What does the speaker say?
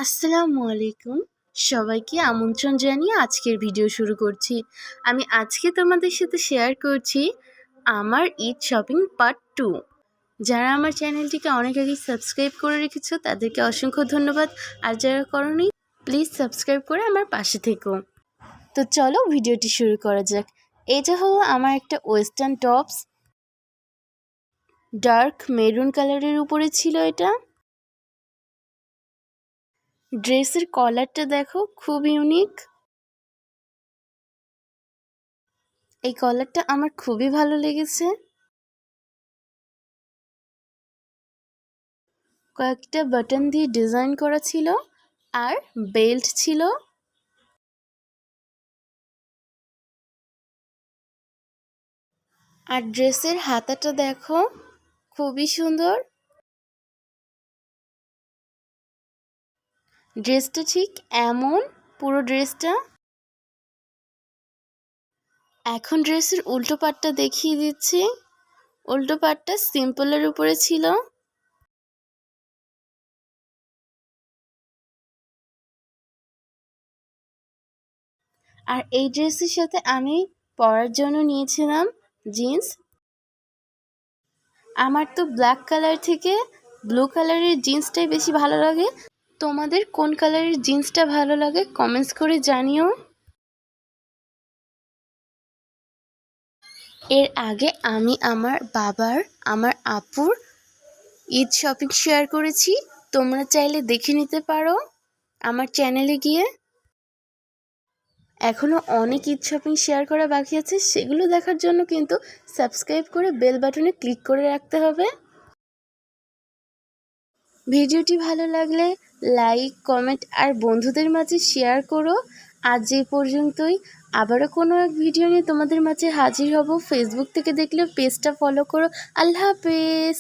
আসসালামু আলাইকুম। সবাইকে আমন্ত্রণ জানিয়ে আজকের ভিডিও শুরু করছি। আমি আজকে তোমাদের সাথে শেয়ার করছি আমার ঈদ শপিং পার্ট 2। যারা আমার চ্যানেলটিকে অনেক আগেই সাবস্ক্রাইব করে রেখেছো তাদেরকে অসংখ্য ধন্যবাদ। আর যারা করোনি প্লিজ সাবস্ক্রাইব করে আমার পাশে থেকো। তো চলো ভিডিওটি শুরু করা যাক। এটা হলো আমার একটা ওয়েস্টার্ন টপস, ডার্ক মেরুন কালারের উপরে ছিল এটা। ড্রেসের কলারটা দেখো, খুব ইউনিক। এই কলারটা আমার খুবই ভালো লেগেছে। কয়েকটা বাটন দিয়ে ডিজাইন করা ছিল আর বেল্ট ছিল। আর ড্রেসের হাতাটা দেখো, খুবই সুন্দর। ড্রেসটা ঠিক এমন, পুরো ড্রেসটা। এখন ড্রেসের উল্টো পাটটা দেখিয়ে দিচ্ছি। উল্টো পাটটা সিম্পলের উপরে ছিল। আর এই ড্রেসের সাথে আমি পরার জন্য নিয়েছিলাম জিন্স। আমার তো ব্ল্যাক কালার থেকে ব্লু কালারের জিন্সটাই বেশি ভালো লাগে। তোমাদের কোন কালারের জিন্সটা ভালো লাগে কমেন্টস করে জানিও। এর আগে আমি আমার বাবার, আমার আপুর ঈদ শপিং শেয়ার করেছি, তোমরা চাইলে দেখে নিতে পারো আমার চ্যানেলে গিয়ে। এখনও অনেক ঈদ শপিং শেয়ার করা বাকি আছে, সেগুলো দেখার জন্য কিন্তু সাবস্ক্রাইব করে বেল বাটনে ক্লিক করে রাখতে হবে। ভিডিওটি ভালো লাগলে লাইক, কমেন্ট আর বন্ধুদের মাঝে শেয়ার করো। আজ এই পর্যন্তই। আবারও কোনো এক ভিডিও নিয়ে তোমাদের মাঝে হাজির হব। ফেসবুক থেকে দেখলে পেজটা ফলো করো। আল্লাহ হাফেজ।